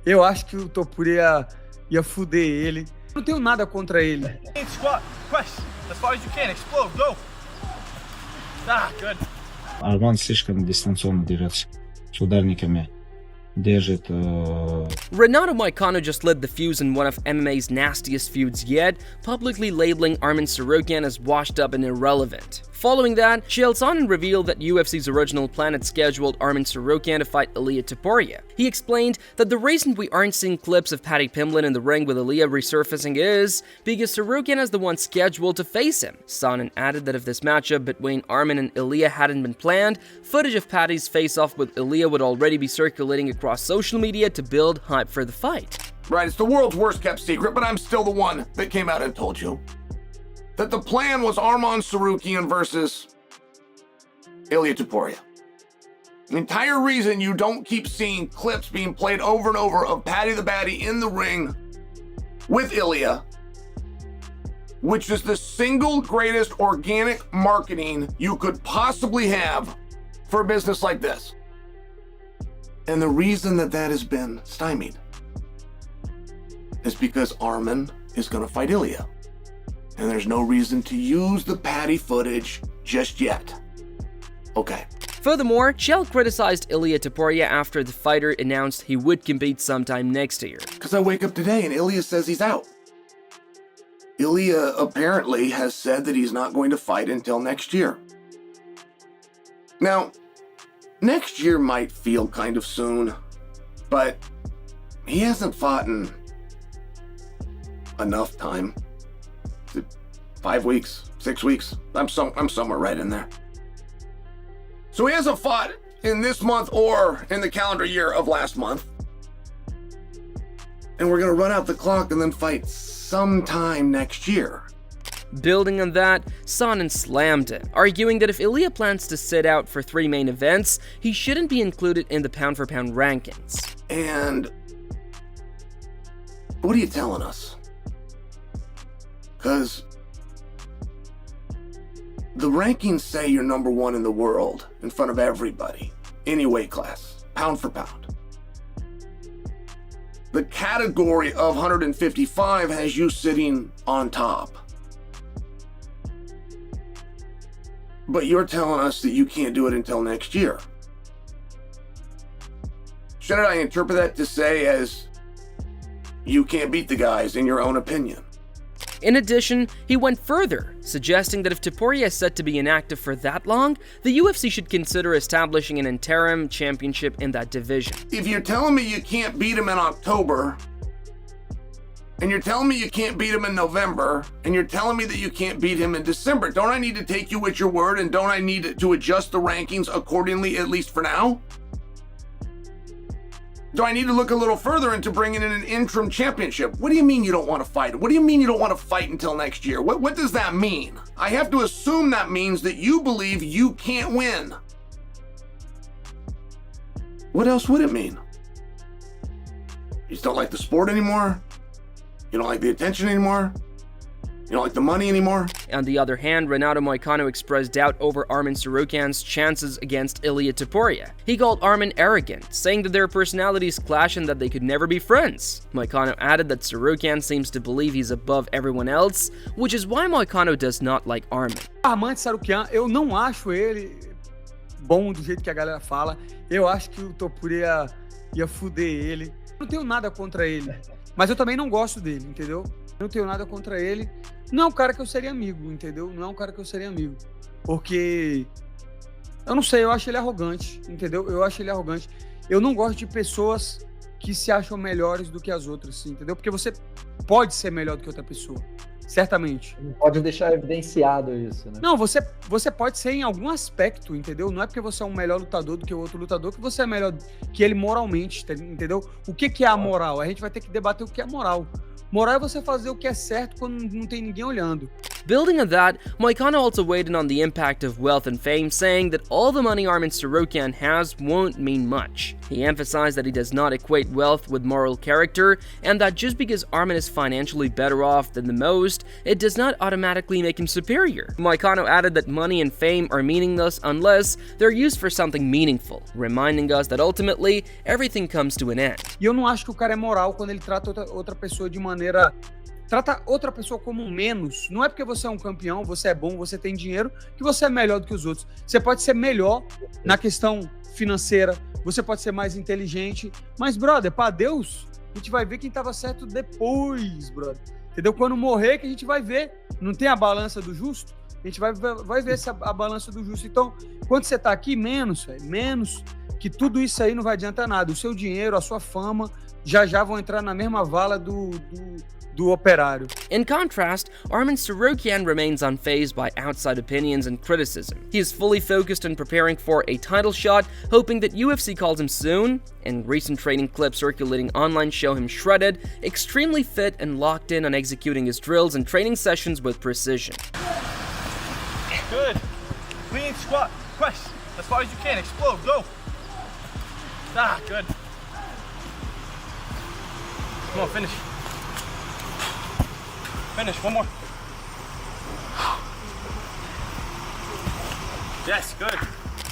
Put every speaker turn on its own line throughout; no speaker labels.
Eu acho que o Topuria ia fuder ele. Não tenho nada contra ele.
Squat, press, as far as you can, explode, go. Good.
Арман слишком дистанционно дерется. С ударниками держит.
Renato Moicano just lit the fuse in one of MMA's nastiest feuds yet, publicly labeling Arman Tsarukyan as washed up and irrelevant. Following that, Chael Sonnen revealed that UFC's original plan had scheduled Arman Tsarukyan to fight Ilia Topuria. He explained that the reason we aren't seeing clips of Paddy Pimblett in the ring with Ilia resurfacing is because Tsarukyan is the one scheduled to face him. Sonnen added that if this matchup between Arman and Ilia hadn't been planned, footage of Paddy's face-off with Ilia would already be circulating across social media to build hype for the fight.
Right, it's the world's worst kept secret, but I'm still the one that came out and told you that the plan was Arman Tsarukyan versus Ilia Topuria. The entire reason you don't keep seeing clips being played over and over of Paddy the Baddy in the ring with Ilia, which is the single greatest organic marketing you could possibly have for a business like this. And the reason that has been stymied is because Arman is going to fight Ilia. And there's no reason to use the Paddy footage just yet. Okay.
Furthermore, Chael criticized Ilia Topuria after the fighter announced he would compete sometime next year.
Because I wake up today and Ilia says he's out. Ilia apparently has said that he's not going to fight until next year. Now, next year might feel kind of soon, but he hasn't fought in enough time. 5 weeks, 6 weeks. I'm somewhere right in there. So he hasn't fought in this month or in the calendar year of last month. And we're gonna run out the clock and then fight sometime next year.
Building on that, Sonnen slammed it, arguing that if Ilia plans to sit out for 3 main events, he shouldn't be included in the pound-for-pound rankings.
And what are you telling us? Because the rankings say you're number 1 in the world in front of everybody, any weight class, pound for pound. The category of 155 has you sitting on top. But you're telling us that you can't do it until next year. Shouldn't I interpret that to say as you can't beat the guys in your own opinion?
In addition, he went further, suggesting that if Topuria is set to be inactive for that long, the UFC should consider establishing an interim championship in that division.
If you're telling me you can't beat him in October, and you're telling me you can't beat him in November, and you're telling me that you can't beat him in December, don't I need to take you at your word, and don't I need to adjust the rankings accordingly, at least for now? Do I need to look a little further into bringing in an interim championship? What do you mean you don't want to fight? What do you mean you don't want to fight until next year? What does that mean? I have to assume that means that you believe you can't win. What else would it mean? You just don't like the sport anymore? You don't like the attention anymore? You don't like the money anymore?
On the other hand, Renato Moicano expressed doubt over Arman Tsarukyan's chances against Ilia Topuria. He called Arman arrogant, saying that their personalities clash and that they could never be friends. Moicano added that Tsarukyan seems to believe he's above everyone else, which is why Moicano does not like Arman.
Arman Tsarukyan, eu não acho ele bom do jeito que a galera fala. Eu acho que o Topuria ia fuder ele. Não tenho nada contra ele, mas eu também não gosto dele, entendeu? Não tenho nada contra ele. Não é um cara que eu seria amigo, entendeu? Não é um cara que eu seria amigo. Porque, eu não sei, eu acho ele arrogante, entendeu? Eu acho ele arrogante. Eu não gosto de pessoas que se acham melhores do que as outras, entendeu? Porque você pode ser melhor do que outra pessoa, certamente.
Não pode deixar evidenciado isso, né?
Não, você pode ser em algum aspecto, entendeu? Não é porque você é um melhor lutador do que o outro lutador que você é melhor que ele moralmente, entendeu? O que é a moral? A gente vai ter que debater o que é moral. Moral é você fazer o que é certo quando não tem ninguém olhando.
Building on that, Moicano also weighed in on the impact of wealth and fame, saying that all the money Arman Tsarukyan has won't mean much. He emphasized that he does not equate wealth with moral character, and that just because Arman is financially better off than the most, it does not automatically make him superior. Moicano added that money and fame are meaningless unless they're used for something meaningful, reminding us that ultimately, everything comes to an end.
E eu não acho que o cara é moral quando ele trata outra pessoa de maneira... Trata outra pessoa como menos. Não é porque você é um campeão, você é bom, você tem dinheiro, que você é melhor do que os outros. Você pode ser melhor na questão financeira, você pode ser mais inteligente, mas, brother, pra Deus, a gente vai ver quem tava certo depois, brother. Entendeu? Quando morrer que a gente vai ver. Não tem a balança do justo? A gente vai ver a balança do justo. Então, quando você tá aqui, menos, que tudo isso aí não vai adiantar nada. O seu dinheiro, a sua fama, já vão entrar na mesma vala do operário.
In contrast, Arman Tsarukyan remains unfazed by outside opinions and criticism. He is fully focused on preparing for a title shot, hoping that UFC calls him soon, and recent training clips circulating online show him shredded, extremely fit and locked in on executing his drills and training sessions with precision.
Good. Clean squat. Press. As far as you can. Explode. Go. Ah, good. Come on, finish. Finish. One more. Yes, good.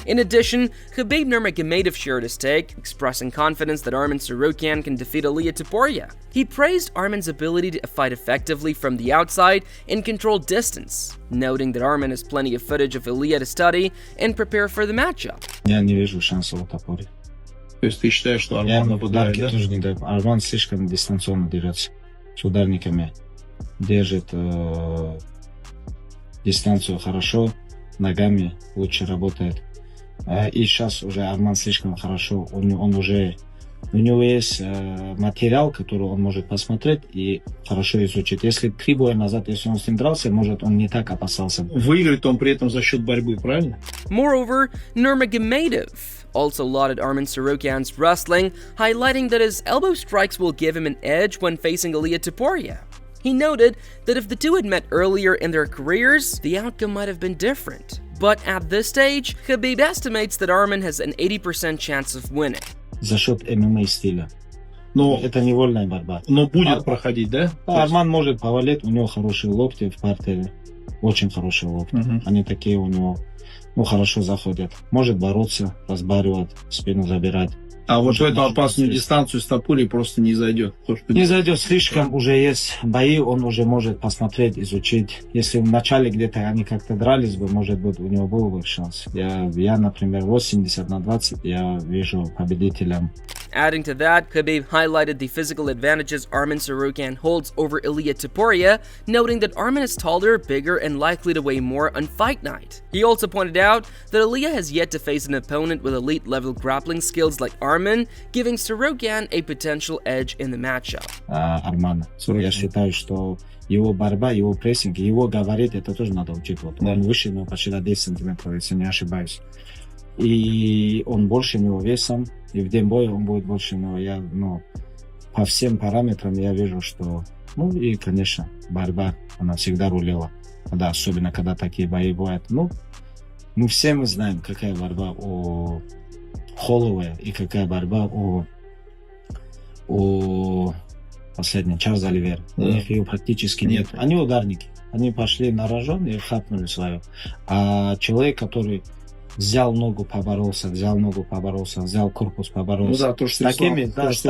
In addition, Khabib Nurmagomedov shared his take, expressing confidence that Arman Tsarukyan can defeat Ilia Topuria. He praised Arman's ability to fight effectively from the outside and control distance, noting that Arman has plenty of footage of Ilia to study and prepare for the matchup.
Я не вижу шанса у Топори.
То есть ты считаешь, что
Я
Арман
на
нападает,
ударки
да?
тоже не даю. Арман слишком дистанционно дерется. С ударниками держит дистанцию хорошо, ногами лучше работает. И сейчас уже Арман слишком хорошо. У него есть материал, который он может посмотреть и хорошо изучить. Если 3 боя назад, если он с ним дрался, может, он не так опасался.
Выиграет он при этом за счет борьбы, правильно?
Moreover, Nurmagomedov also lauded Arman Tsarukyan's wrestling, highlighting that his elbow strikes will give him an edge when facing Ilia Topuria. He noted that if the two had met earlier in their careers, the outcome might have been different. But at this stage, Khabib estimates that Arman has an 80% chance of winning.
За счет ММА стиля.
Но,
Это не вольная борьба.
но будет проходить, да?
Арман может повалить, у него хорошие локти в партере. Очень хорошие локти.
Мгм.
Они такие у него, хорошо заходят. Может бороться, разбаривать, спину забирать.
А вот в эту
Может,
опасную
здесь.
дистанцию с Топурией просто не зайдет. То, что-
Не зайдет, слишком уже есть бои, он уже может посмотреть, изучить. Если в начале где-то они как-то дрались бы, может быть, у него был бы шанс. Я, например, 80/20, я вижу победителем.
Adding to that, Khabib highlighted the physical advantages Arman Tsarukyan holds over Ilia Topuria, noting that Arman is taller, bigger, and likely to weigh more on fight night. He also pointed out that Ilia has yet to face an opponent with elite-level grappling skills like Arman, giving Tsarukyan a potential edge in the matchup.
Армана. Я считаю, что его борьба, его прессинг, его габарит, это тоже надо учитывать.
Да.
Он выше него почти на 10 сантиметров, если не ошибаюсь. И он больше него весом, и в день боя он будет больше него. По всем параметрам я вижу, что... и, конечно, борьба, она всегда рулила. Да, особенно, когда такие бои бывают. Мы все знаем, какая борьба у Холлоуэя и какая борьба у последнего Чарльза Оливера. У них ее практически нет. Они ударники. Они пошли на рожон и хапнули свое. А человек, который взял ногу, поборолся, взял корпус, поборолся.
Ну да, то, что
с такими,
Ислам,
да,
то,
с
что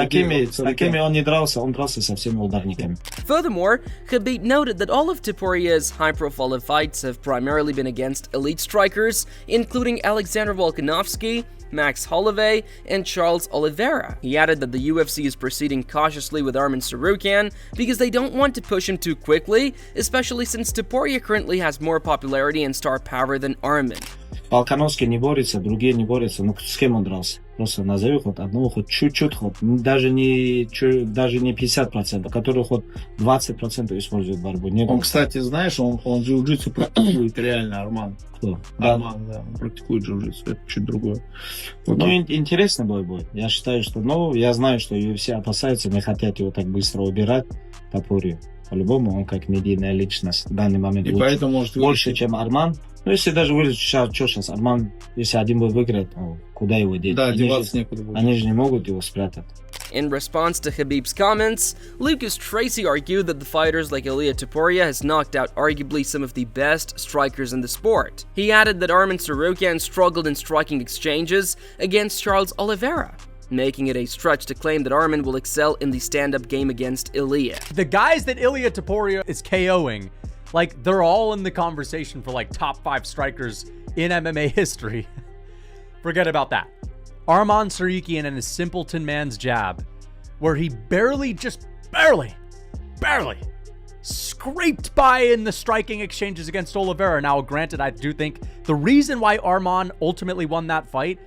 такими
делал
он не дрался, он дрался со всеми ударниками.
Furthermore, Khabib noted that all of Topuria's high-profile fights have primarily been against elite strikers, including Alexander Volkanovski, Max Holloway, and Charles Oliveira. He added that the UFC is proceeding cautiously with Arman Tsarukyan because they don't want to push him too quickly, especially since Topuria currently has more popularity and star power than Arman.
Волконовский не борется, другие не борются. С кем он дрался? Просто назови хоть одного, хоть чуть-чуть, даже не 50%, который хоть 20% использует борьбу. Не
Он,
было.
кстати, знаешь, он джиу-джитсу практикует реально, Арман.
Кто?
Арман, да, он практикует джиу-джитсу, это чуть другое. Вот
Интересный бой будет. Я считаю, что, я знаю, что UFC опасаются, не хотят его так быстро убирать. Топурию. По-любому он как медийная личность в данный момент
И
лучше.
поэтому может
Больше,
вылететь.
чем Арман. Ну, если даже вылезет сейчас, что сейчас, Арман, если один будет выиграть, куда его деть?
Да,
Они
деваться
же-
некуда будет.
Они же не могут его спрятать.
In response to Khabib's comments, Lucas Tracy argued that the fighters like Ilia Topuria has knocked out arguably some of the best strikers in the sport. He added that Arman Tsarukyan struggled in striking exchanges against Charles Oliveira, making it a stretch to claim that Arman will excel in the stand-up game against Ilia.
The guys that Ilia Topuria is KOing, like, they're all in the conversation for, like, top 5 strikers in MMA history. Forget about that. Arman Tsarukyan and his simpleton man's jab, where he barely scraped by in the striking exchanges against Oliveira. Now, granted, I do think the reason why Arman ultimately won that fight,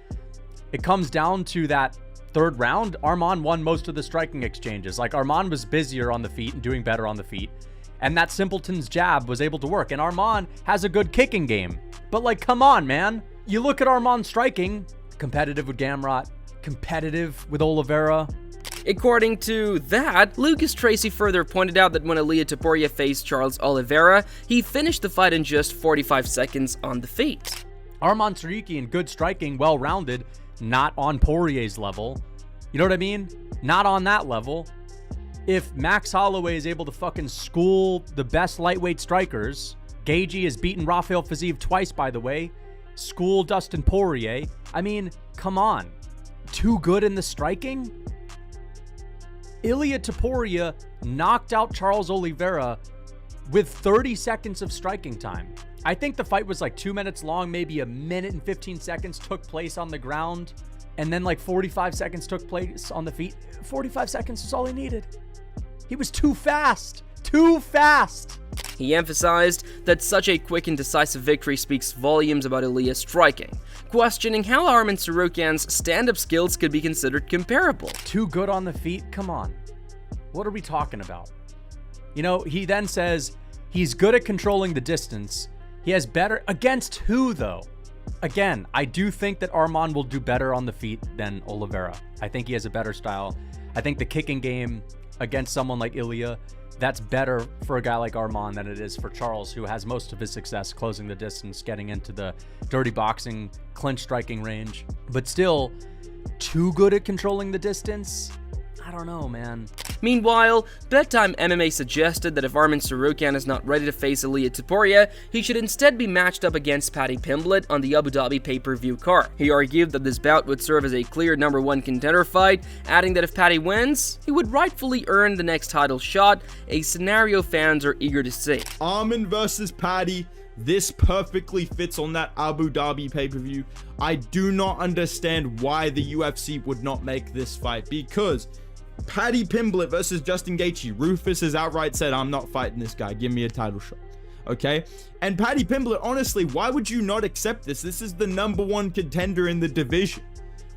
it comes down to that third round. Arman won most of the striking exchanges. Like, Arman was busier on the feet and doing better on the feet. And that simpleton's jab was able to work. And Arman has a good kicking game. But, like, come on, man. You look at Arman striking, competitive with Gamrot, competitive with Oliveira.
According to that, Lucas Tracy further pointed out that when Ilia Topuria faced Charles Oliveira, he finished the fight in just 45 seconds on the feet.
Arman Tsarukyan, good striking, well-rounded, not on Poirier's level. You know what I mean? Not on that level. If Max Holloway is able to fucking school the best lightweight strikers, Gaethje has beaten Rafael Fiziev twice, by the way, school Dustin Poirier. I mean, come on. Too good in the striking? Ilia Topuria knocked out Charles Oliveira with 30 seconds of striking time. I think the fight was like 2 minutes long, maybe a minute and 15 seconds took place on the ground, and then like 45 seconds took place on the feet. 45 seconds is all he needed. He was too fast. Too fast.
He emphasized that such a quick and decisive victory speaks volumes about Ilia's striking, questioning how Arman Tsarukyan's stand-up skills could be considered comparable.
Too good on the feet? Come on. What are we talking about? You know, he then says he's good at controlling the distance. He has better... Against who, though? Again, I do think that Arman will do better on the feet than Oliveira. I think he has a better style. I think the kicking game against someone like Ilia, that's better for a guy like Arman than it is for Charles, who has most of his success closing the distance, getting into the dirty boxing, clinch striking range. But still, too good at controlling the distance? I don't know, man.
Meanwhile, Bedtime MMA suggested that if Arman Tsarukyan is not ready to face Ilia Topuria, he should instead be matched up against Paddy Pimblett on the Abu Dhabi pay-per-view card. He argued that this bout would serve as a clear #1 contender fight, adding that if Paddy wins, he would rightfully earn the next title shot, a scenario fans are eager to see.
Arman versus Paddy. This perfectly fits on that Abu Dhabi pay-per-view. I do not understand why the UFC would not make this fight, because Paddy Pimblett versus Justin Gaethje. Rufus has outright said, I'm not fighting this guy. Give me a title shot. Okay? And Paddy Pimblett, honestly, why would you not accept this? This is the #1 contender in the division.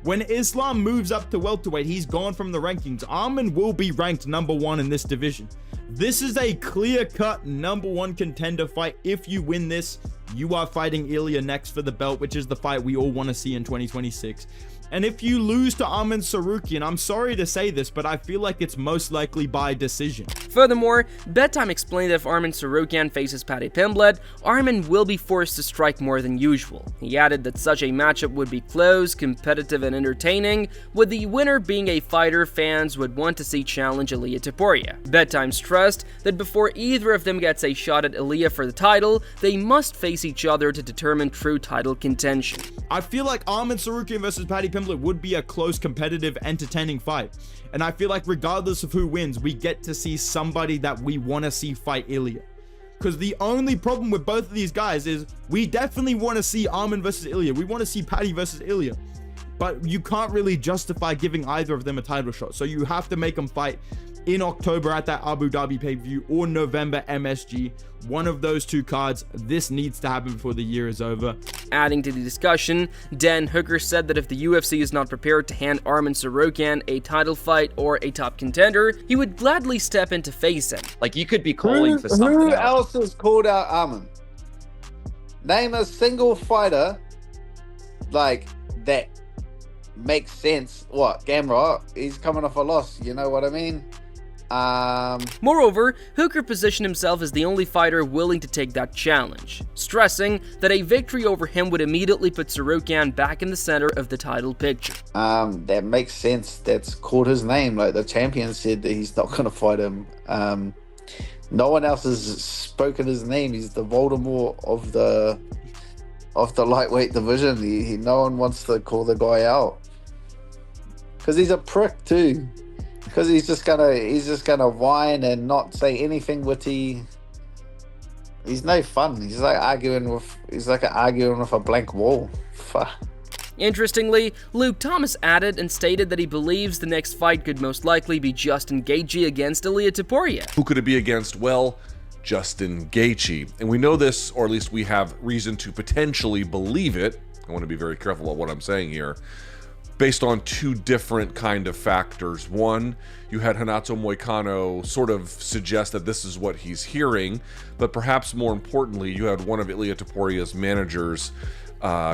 When Islam moves up to welterweight, he's gone from the rankings. Arman will be ranked #1 in this division. This is a clear-cut #1 contender fight. If you win this, you are fighting Ilia next for the belt, which is the fight we all want to see in 2026. And if you lose to Arman Tsarukyan, I'm sorry to say this, but I feel like it's most likely by decision.
Furthermore, Bedtime explained that if Arman Tsarukyan faces Paddy Pimblett, Arman will be forced to strike more than usual. He added that such a matchup would be close, competitive, and entertaining, with the winner being a fighter fans would want to see challenge Ilia Topuria. Bedtime stressed that before either of them gets a shot at Ilia for the title, they must face each other to determine true title contention.
I feel like Arman Tsarukyan versus Paddy Pimblett would be a close, competitive, entertaining fight. And I feel like regardless of who wins, we get to see somebody that we want to see fight Ilia. Because the only problem with both of these guys is we definitely want to see Arman versus Ilia. We want to see Paddy versus Ilia. But you can't really justify giving either of them a title shot. So you have to make them fight in October at that Abu Dhabi pay-per-view or November MSG. One of those two cards. This needs to happen before the year is over.
Adding to the discussion, Dan Hooker said that if the UFC is not prepared to hand Arman Tsarukyan a title fight or a top contender, he would gladly step in to face him.
Like, you could be calling for something
Who
else.
else has called out Arman? Name a single fighter like that makes sense. What? Gamrot? He's coming off a loss. You know what I mean?
Moreover, Hooker positioned himself as the only fighter willing to take that challenge, stressing that a victory over him would immediately put Tsarukyan back in the center of the title picture.
That makes sense. That's called his name. Like, the champion said that he's not going to fight him. No one else has spoken his name. He's the Voldemort of the lightweight division. No one wants to call the guy out because he's a prick too. Because he's just gonna whine and not say anything witty. He's no fun. He's like arguing with a blank wall. Fuck.
Interestingly, Luke Thomas added and stated that he believes the next fight could most likely be Justin Gaethje against Ilia Topuria.
Who could it be against? Well, Justin Gaethje. And we know this, or at least we have reason to potentially believe it. I want to be very careful about what I'm saying here. Based on two different kind of factors. One, you had Renato Moicano sort of suggest that this is what he's hearing, but perhaps more importantly, you had one of Ilia Topuria's managers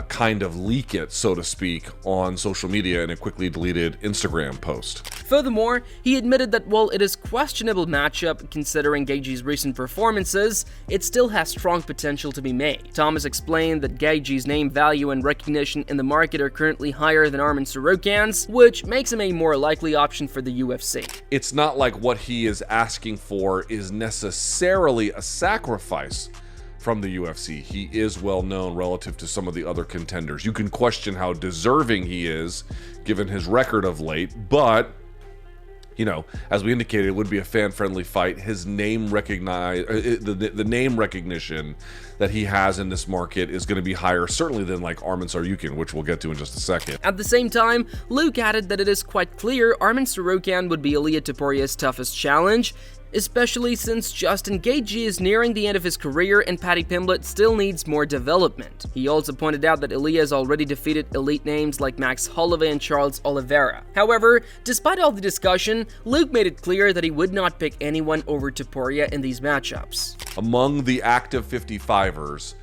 kind of leak it, so to speak, on social media in a quickly deleted Instagram post.
Furthermore, he admitted that while it is questionable matchup considering Gaethje's recent performances, it still has strong potential to be made. Thomas explained that Gaethje's name value and recognition in the market are currently higher than Arman Tsarukyan's, which makes him a more likely option for the UFC.
It's not like what he is asking for is necessarily a sacrifice from the UFC. He is well known relative to some of the other contenders. You can question how deserving he is given his record of late, but you know, as we indicated, it would be a fan-friendly fight. His name the name recognition that he has in this market is going to be higher, certainly than like Arman Tsarukyan, which we'll get to in just a second.
At the same time, Luke added that it is quite clear Arman Tsarukyan would be Ilia Topuria's toughest challenge, especially since Justin Gaethje is nearing the end of his career and Paddy Pimblett still needs more development. He also pointed out that Ilia has already defeated elite names like Max Holloway and Charles Oliveira. However, despite all the discussion, Luke made it clear that he would not pick anyone over Topuria in these matchups.
Among the active 55ers,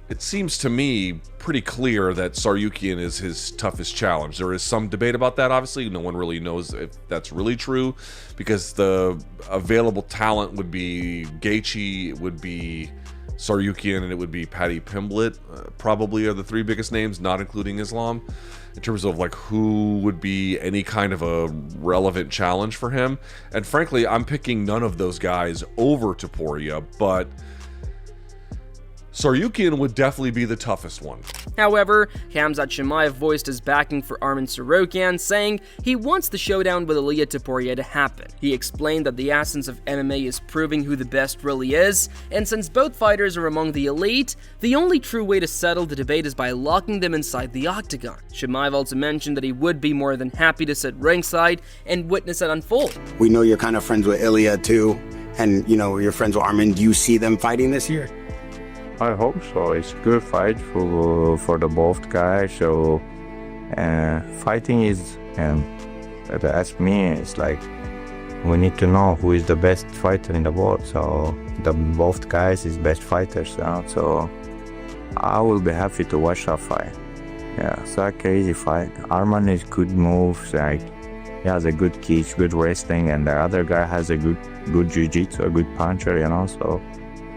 it seems to me pretty clear that Tsarukyan is his toughest challenge. There is some debate about that, obviously. No one really knows if that's really true, because the available talent would be Gaethje, it would be Tsarukyan, and it would be Paddy Pimblett. Probably are the three biggest names, not including Islam, in terms of like who would be any kind of a relevant challenge for him. And frankly, I'm picking none of those guys over Topuria, but Tsarukyan would definitely be the toughest one.
However, Khamzat Chimaev voiced his backing for Arman Tsarukyan, saying he wants the showdown with Ilia Topuria to happen. He explained that the essence of MMA is proving who the best really is, and since both fighters are among the elite, the only true way to settle the debate is by locking them inside the octagon. Chimaev also mentioned that he would be more than happy to sit ringside and witness it unfold.
We know you're kind of friends with Ilia too, and you know you're friends with Arman. Do you see them fighting this year?
I hope so. It's a good fight for the both guys. So fighting is, if you ask me, it's like we need to know who is the best fighter in the world. So the both guys is best fighters. So I will be happy to watch that fight. Yeah, it's a crazy fight. Arman is good moves. Like he has a good kick, good wrestling, and the other guy has a good jiu-jitsu, a good puncher. You know, so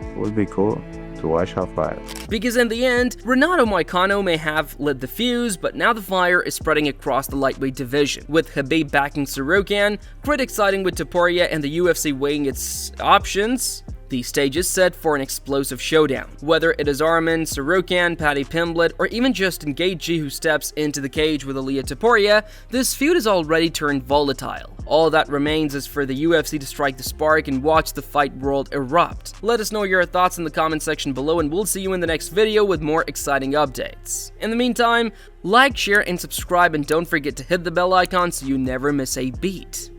it will be cool to watch how fight.
Because in the end, Renato Moicano may have lit the fuse, but now the fire is spreading across the lightweight division. With Khabib backing Tsarukyan, critics siding with Topuria, and the UFC weighing its options, the stage is set for an explosive showdown. Whether it is Arman, Tsarukyan, Paddy Pimblett, or even Justin Gaethje who steps into the cage with Ilia Topuria, this feud has already turned volatile. All that remains is for the UFC to strike the spark and watch the fight world erupt. Let us know your thoughts in the comment section below, and we'll see you in the next video with more exciting updates. In the meantime, like, share, and subscribe, and don't forget to hit the bell icon so you never miss a beat.